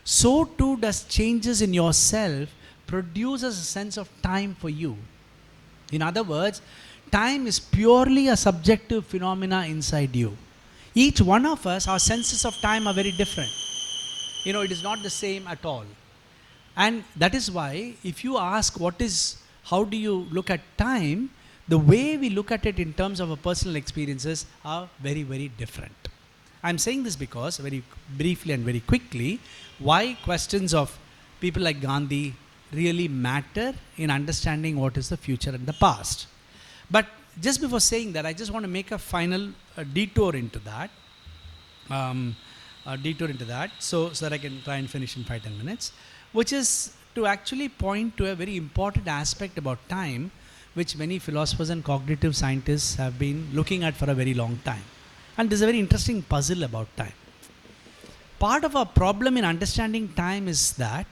so too does changes in yourself produces a sense of time for you. In other words, time is purely a subjective phenomena inside you. Each one of us, our senses of time are very different. It is not the same at all. And that is why, if you ask how do you look at time, the way we look at it in terms of our personal experiences are very, very different. I'm saying this because, very briefly and very quickly, why questions of people like Gandhi really matter in understanding what is the future and the past. But just before saying that, I just want to make a final detour into that. So that I can try and finish in 5-10 minutes, which is to actually point to a very important aspect about time, which many philosophers and cognitive scientists have been looking at for a very long time. And there's a very interesting puzzle about time. Part of our problem in understanding time is that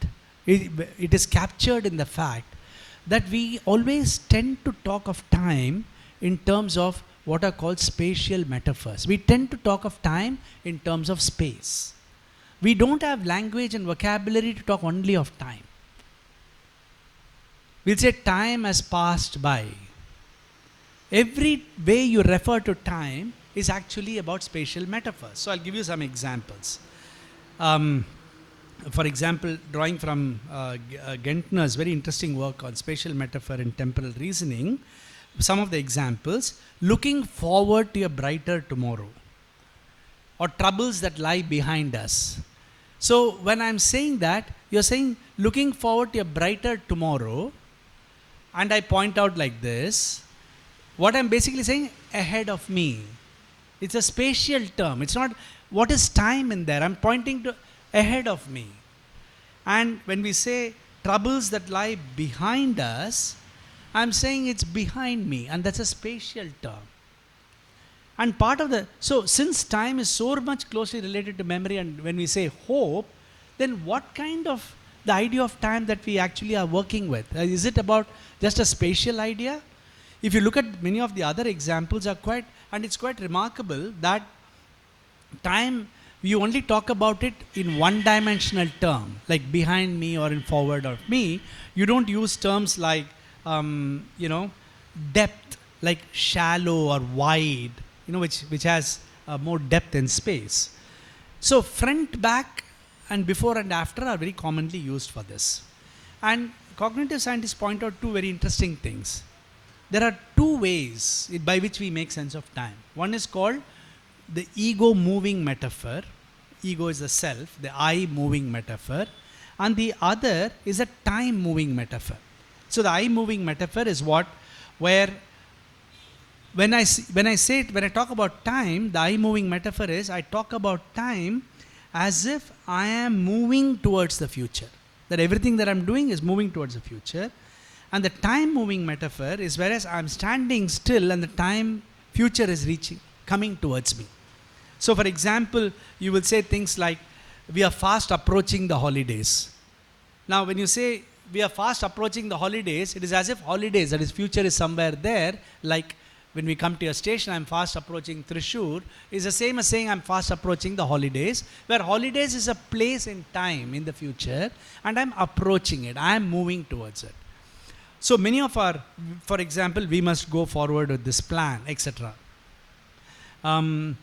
it is captured in the fact that we always tend to talk of time in terms of what are called spatial metaphors. We tend to talk of time in terms of space. We don't have language and vocabulary to talk only of time. We'll say time has passed by. Every way you refer to time is actually about spatial metaphors. So I'll give you some examples. For example, drawing from Gentner's very interesting work on spatial metaphor and temporal reasoning, some of the examples: looking forward to a brighter tomorrow, or troubles that lie behind us. So when I'm saying that, you're saying looking forward to a brighter tomorrow, and I point out like this, what I'm basically saying, ahead of me. It's a spatial term. It's not what is time in there. I'm pointing to ahead of me. And when we say troubles that lie behind us, I'm saying it's behind me, and that's a spatial term. And so since time is so much closely related to memory, and when we say hope, then what kind of the idea of time that we actually are working with? Is it about just a spatial idea? If you look at many of the other examples it's quite remarkable that time, you only talk about it in one-dimensional term, like behind me or in forward of me. You don't use terms like, depth, like shallow or wide, which has more depth in space. So front, back, and before and after are very commonly used for this. And cognitive scientists point out two very interesting things. There are two ways by which we make sense of time. One is called the ego moving metaphor. Ego is the self, the I moving metaphor. And the other is a time moving metaphor. So the I moving metaphor is where when I talk about time, the I moving metaphor is I talk about time as if I am moving towards the future. That everything that I'm doing is moving towards the future. And the time moving metaphor is whereas I'm standing still and the future is coming towards me. So for example, you will say things like, we are fast approaching the holidays. Now when you say we are fast approaching the holidays, it is as if holidays, that is future, is somewhere there. Like when we come to a station, I'm fast approaching Thrissur, is the same as saying I'm fast approaching the holidays, where holidays is a place in time in the future, and I'm approaching it, I'm moving towards it. So many of for example, we must go forward with this plan, etc. And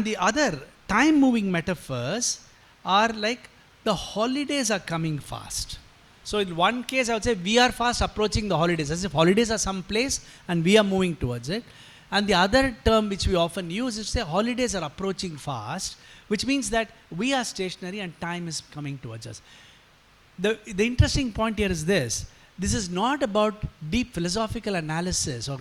the other time moving metaphors are like the holidays are coming fast. So in one case, I would say we are fast approaching the holidays, as if holidays are some place and we are moving towards it. And the other term which we often use is to say holidays are approaching fast, which means that we are stationary and time is coming towards us. The interesting point here is this. This is not about deep philosophical analysis or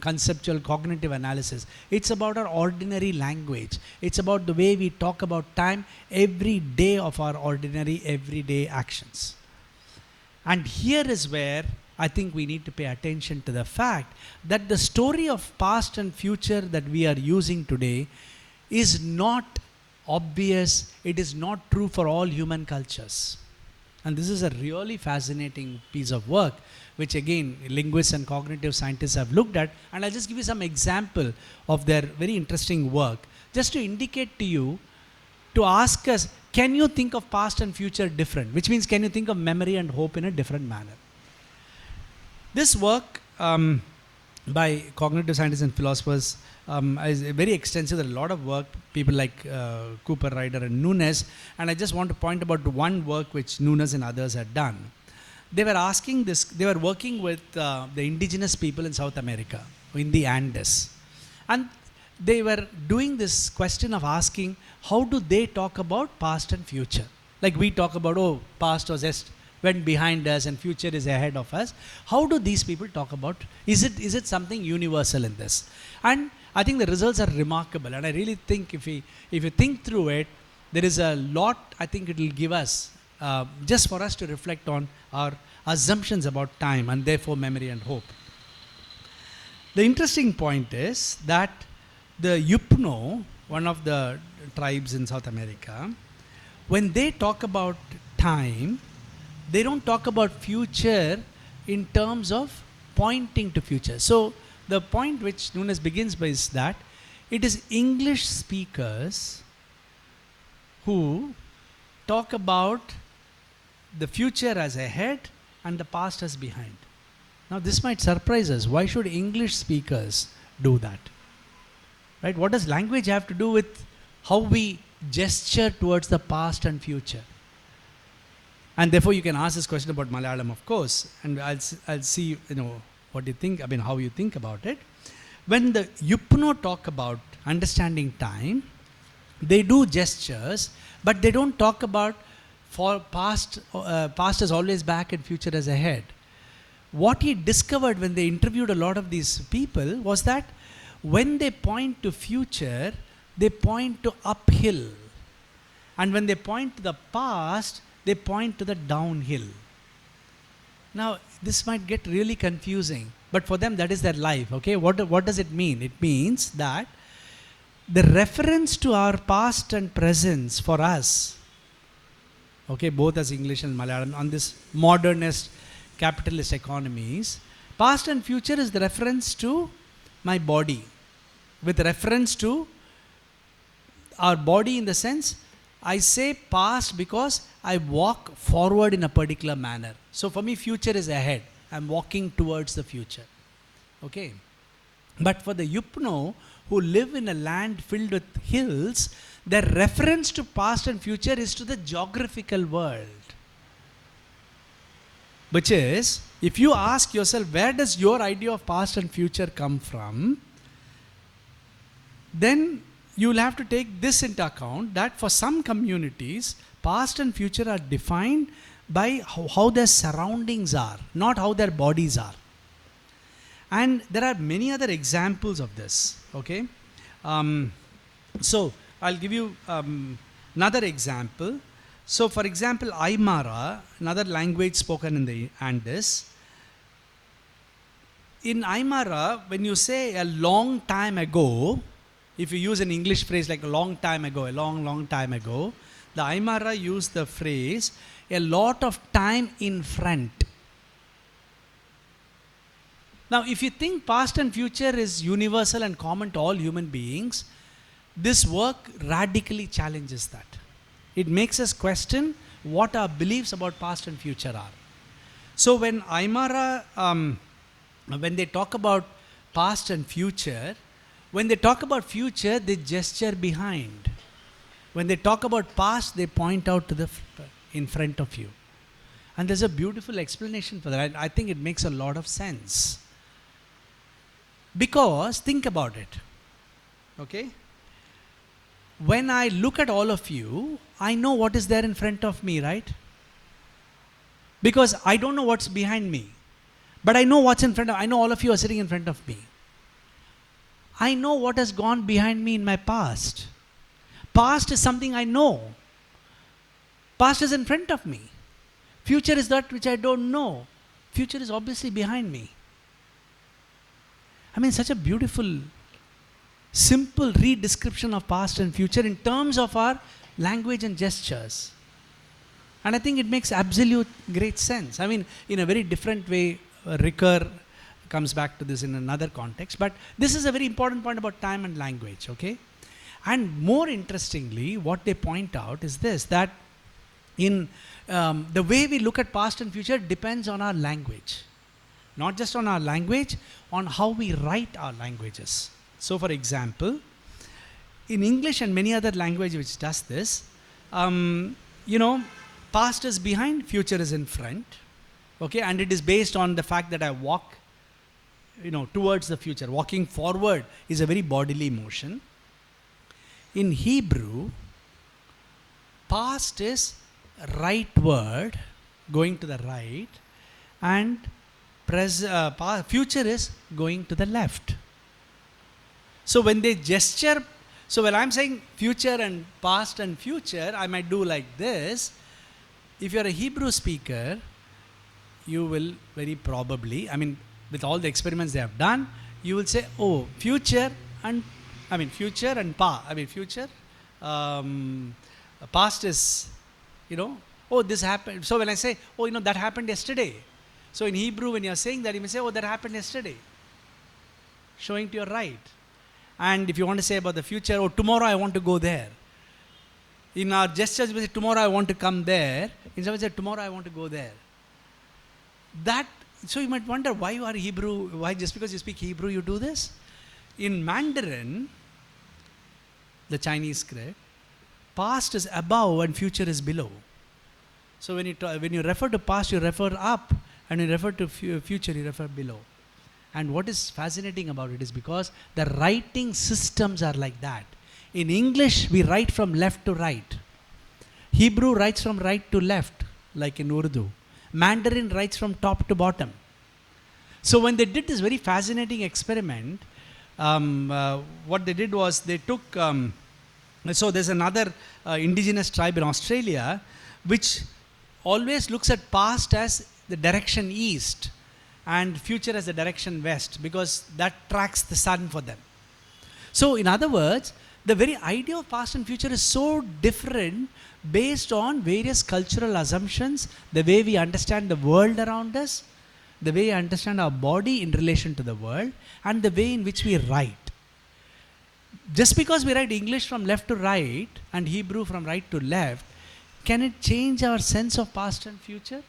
conceptual cognitive analysis. It's about our ordinary language. It's about the way we talk about time every day of our ordinary everyday actions. And here is where I think we need to pay attention to the fact that the story of past and future that we are using today is not obvious. It is not true for all human cultures. And this is a really fascinating piece of work, which again, linguists and cognitive scientists have looked at. And I'll just give you some example of their very interesting work, just to indicate to you, to ask us, can you think of past and future different? Which means, can you think of memory and hope in a different manner? This work by cognitive scientists and philosophers is very extensive. There are a lot of work, people like Cooper, Ryder and Nunes, and I just want to point about one work which Nunes and others had done. They were asking this, they were working with the indigenous people in South America, in the Andes, and they were doing this question of asking, how do they talk about past and future? Like we talk about, oh, past was just went behind us and future is ahead of us. How do these people talk about, is it something universal in this? And I think the results are remarkable, and I really think if you think through it, there is a lot I think it will give us, just for us to reflect on our assumptions about time and therefore memory and hope. The interesting point is that the Yupno, one of the tribes in South America, when they talk about time, they don't talk about future in terms of pointing to future. So the point which Nunes begins by is that it is English speakers who talk about the future as ahead and the past as behind. Now this might surprise us. Why should English speakers do that? Right? What does language have to do with how we gesture towards the past and future? And therefore you can ask this question about Malayalam, of course, and I'll see, what you think, how you think about it. When the Yupno talk about understanding time, they do gestures, but they don't talk about for past is always back and future is ahead. What he discovered when they interviewed a lot of these people was that when they point to future, they point to uphill. And when they point to the past, they point to the downhill. Now, this might get really confusing, but for them, that is their life, okay? What does it mean? It means that the reference to our past and presence for us, okay, both as English and Malayalam, on this modernist capitalist economies, past and future is the reference to my body, with reference to our body in the sense, I say past because I walk forward in a particular manner. So for me, future is ahead. I'm walking towards the future. Okay. But for the Yupno, who live in a land filled with hills, their reference to past and future is to the geographical world. Which is, if you ask yourself, where does your idea of past and future come from? Then you will have to take this into account, that for some communities, past and future are defined by how their surroundings are, not how their bodies are. And there are many other examples of this, okay? So I'll give you another example. So for example, Aymara, another language spoken in the Andes. In Aymara, when you say a long time ago, if you use an English phrase like a long time ago, a long time ago, the Aymara use the phrase a lot of time in front. Now, if you think past and future is universal and common to all human beings, this work radically challenges that. It makes us question what our beliefs about past and future are. So when Aymara, when they talk about past and future, when they talk about future, they gesture behind. When they talk about past, they point out to the in front of you. And there's a beautiful explanation for that. I think it makes a lot of sense. Because, think about it. Okay? When I look at all of you, I know what is there in front of me, right? Because I don't know what's behind me. But I know what's in front of me. I know all of you are sitting in front of me. I know what has gone behind me in my past. Past is something I know. Past is in front of me. Future is that which I don't know. Future is obviously behind me. I mean, such a beautiful, simple redescription of past and future in terms of our language and gestures. And I think it makes absolute great sense. I mean, in a very different way, Ricker comes back to this in another context. But this is a very important point about time and language, okay? And more interestingly, what they point out is this, that in the way we look at past and future depends on our language. Not just on our language, on how we write our languages. So for example, in English and many other languages which does this, past is behind, future is in front. Okay, and it is based on the fact that I walk, towards the future. Walking forward is a very bodily motion. In Hebrew, past is rightward, going to the right, and future is going to the left. So when they gesture, so when I'm saying future and past and future, I might do like this. If you're a Hebrew speaker, you will very probably, with all the experiments they have done, you will say, oh, future and past is, oh, this happened. So when I say, oh, that happened yesterday. So in Hebrew, when you're saying that, you may say, oh, that happened yesterday. Showing to your right. And if you want to say about the future, oh, tomorrow I want to go there. In our gestures, we say, tomorrow I want to come there. Instead we say, tomorrow I want to go there. So you might wonder, why you are Hebrew, why just because you speak Hebrew you do this? In Mandarin, the Chinese script, past is above and future is below. So when you refer to past, you refer up, and when you refer to future, you refer below. And what is fascinating about it is because the writing systems are like that. In English, we write from left to right. Hebrew writes from right to left, like in Urdu. Mandarin writes from top to bottom. So when they did this very fascinating experiment, what they did was they took, so there's another indigenous tribe in Australia which always looks at past as the direction east and future as the direction west, because that tracks the sun for them. So in other words, the very idea of past and future is so different based on various cultural assumptions, the way we understand the world around us, the way we understand our body in relation to the world, and the way in which we write. Just because we write English from left to right and Hebrew from right to left, can it change our sense of past and future?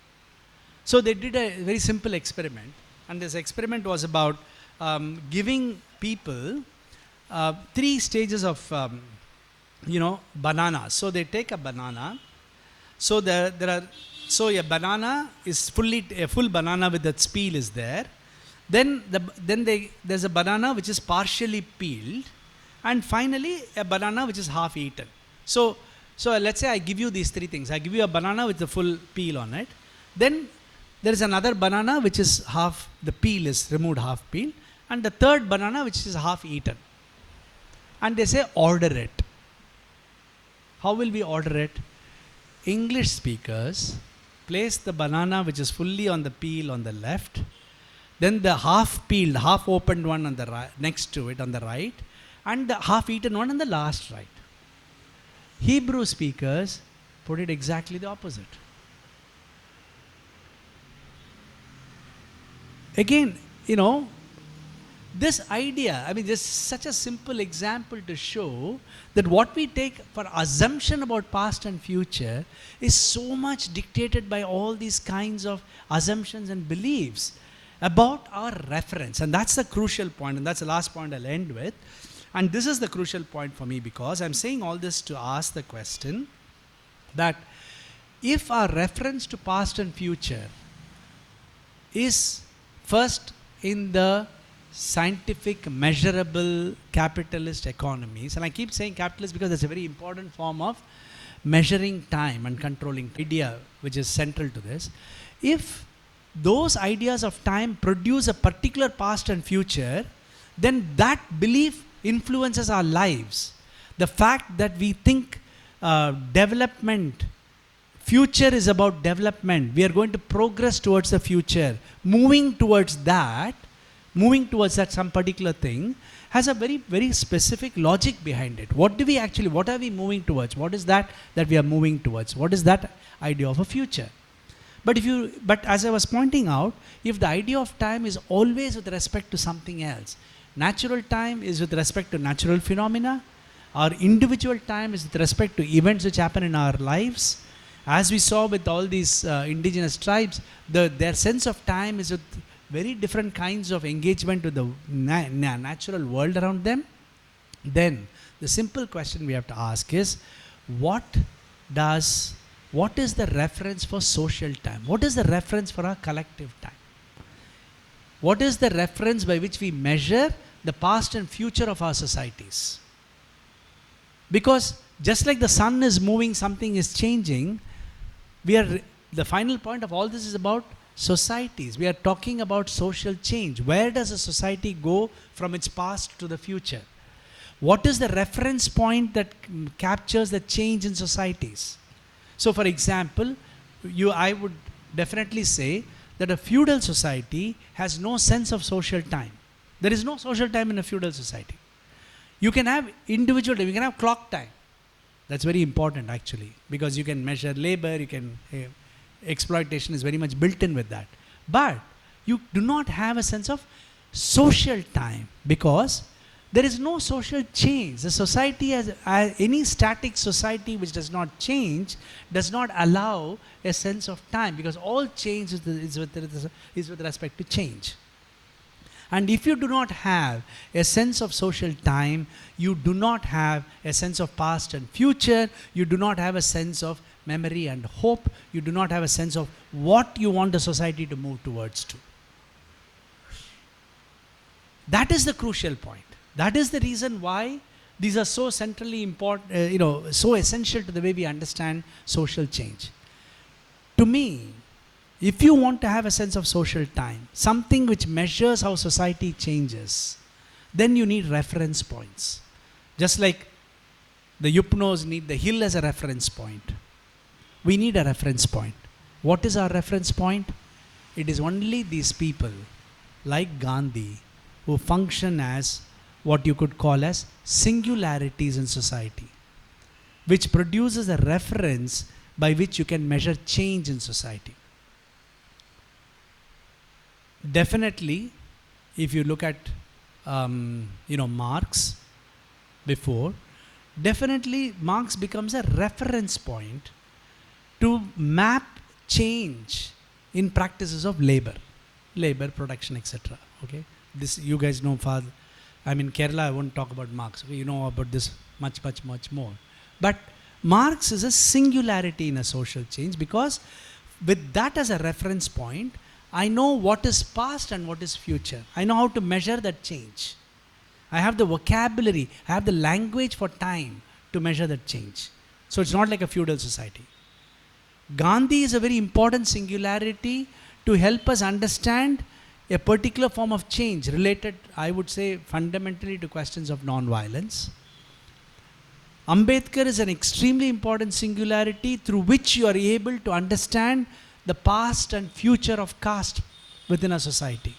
So they did a very simple experiment, and this experiment was about giving people 3 stages of bananas. So they take a banana. So a banana is a full banana with that peel is there. Then there's a banana which is partially peeled, and finally a banana which is half eaten. So let's say I give you these 3 things. I give you a banana with the full peel on it. Then there is another banana which is the peel is removed, half peel, and the third banana which is half eaten. And they say, order it. How will we order it? English speakers place the banana which is fully on the peel on the left, then the half peeled, half opened one on the right, next to it on the right, and the half eaten one on the last right. Hebrew speakers put it exactly the opposite. Again, this idea, just such a simple example to show that what we take for assumption about past and future is so much dictated by all these kinds of assumptions and beliefs about our reference. And that's the crucial point, and that's the last point I'll end with. And this is the crucial point for me, because I'm saying all this to ask the question that if our reference to past and future is first in the scientific, measurable, capitalist economies, and I keep saying capitalist because it's a very important form of measuring time and controlling idea which is central to this. If those ideas of time produce a particular past and future, then that belief influences our lives. The fact that we think development, future is about development, we are going to progress towards the future, moving towards that some particular thing, has a very, very specific logic behind it. What are we moving towards? What is that we are moving towards? What is that idea of a future? But as I was pointing out, if the idea of time is always with respect to something else, natural time is with respect to natural phenomena, our individual time is with respect to events which happen in our lives. As we saw with all these indigenous tribes, their sense of time is with very different kinds of engagement with the natural world around them. Then the simple question we have to ask is, what is the reference for social time? What is the reference for our collective time? What is the reference by which we measure the past and future of our societies? Because just like the sun is moving, something is changing, the final point of all this is about societies. We are talking about social change. Where does a society go from its past to the future? What is the reference point that captures the change in societies? So for example, I would definitely say that a feudal society has no sense of social time. There is no social time in a feudal society. You can have individual time, you can have clock time. That's very important actually, because you can measure labor, exploitation is very much built in with that. But you do not have a sense of social time because there is no social change. The society, any static society which does not change, does not allow a sense of time, because all change is with respect to change. And if you do not have a sense of social time, you do not have a sense of past and future, you do not have a sense of memory and hope, you do not have a sense of what you want the society to move towards to. That is the crucial point. That is the reason why these are so centrally important, so essential to the way we understand social change. To me, if you want to have a sense of social time, something which measures how society changes, then you need reference points. Just like the Yupnos need the hill as a reference point. We need a reference point. What is our reference point? It is only these people, like Gandhi, who function as what you could call as singularities in society, which produces a reference by which you can measure change in society. Definitely, if you look at Marx before, definitely Marx becomes a reference point to map change in practices of labor, production, etc. Okay, this you guys know. I'm in Kerala. I won't talk about Marx. Okay? You know about this much more. But Marx is a singularity in a social change, because with that as a reference point, I know what is past and what is future. I know how to measure that change. I have the vocabulary, I have the language for time to measure that change. So it's not like a feudal society. Gandhi is a very important singularity to help us understand a particular form of change related, I would say, fundamentally to questions of non-violence. Ambedkar is an extremely important singularity through which you are able to understand the past and future of caste within a society.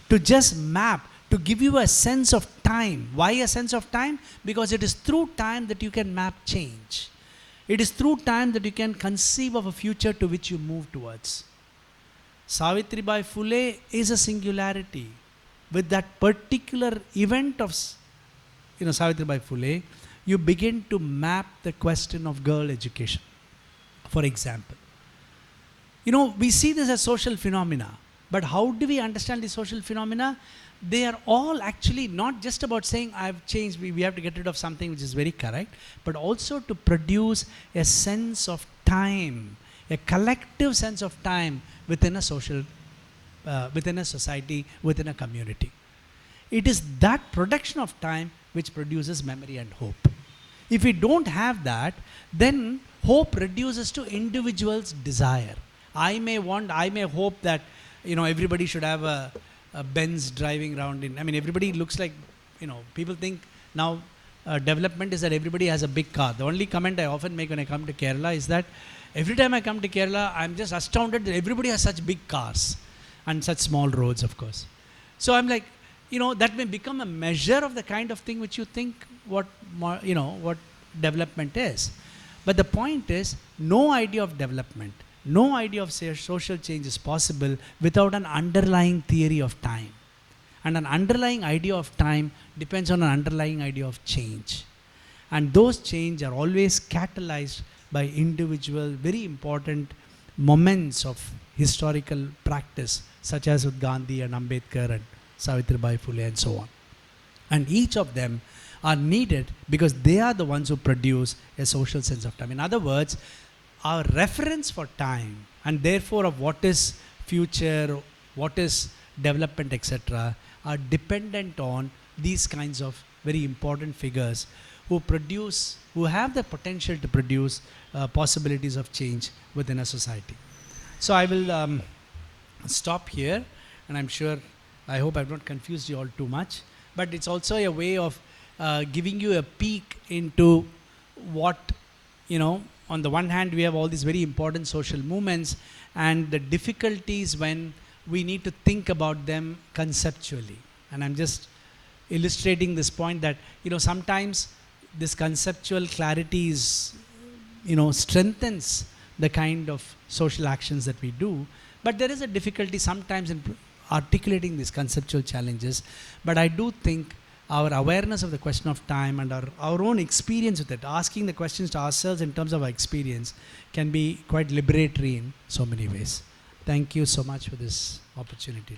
To just map, to give you a sense of time. Why a sense of time? Because it is through time that you can map change. It is through time that you can conceive of a future to which you move towards. Savitribai Phule is a singularity. With that particular event of Savitribai Phule, you begin to map the question of girl education. For example, we see this as social phenomena, but how do we understand the social phenomena? They are all actually not just about saying I've changed, we have to get rid of something, which is very correct, but also to produce a sense of time, a collective sense of time within a social, within a society, within a community. It is that production of time which produces memory and hope. If we don't have that, then hope reduces to individuals' desire. I may hope that everybody should have a Benz driving around in. Everybody looks like, people think now development is that everybody has a big car. The only comment I often make when I come to Kerala is that every time I come to Kerala, I'm just astounded that everybody has such big cars and such small roads, of course. So I'm like, that may become a measure of the kind of thing which you think what development is. But the point is, no idea of development, no idea of social change is possible without an underlying theory of time. And an underlying idea of time depends on an underlying idea of change. And those change are always catalyzed by individual, very important moments of historical practice, such as with Gandhi and Ambedkar and Savitribai Phule and so on. And each of them are needed because they are the ones who produce a social sense of time. In other words, our reference for time and therefore of what is future, what is development, etc., are dependent on these kinds of very important figures who have the potential to produce possibilities of change within a society. So I will stop here, and I hope I've not confused you all too much, but it's also a way of giving you a peek into what, on the one hand we have all these very important social movements and the difficulties when we need to think about them conceptually. And I'm just illustrating this point that, sometimes this conceptual clarity is, strengthens the kind of social actions that we do. But there is a difficulty sometimes in articulating these conceptual challenges. But I do think our awareness of the question of time and our own experience with it, asking the questions to ourselves in terms of our experience, can be quite liberatory in so many ways. Thank you so much for this opportunity.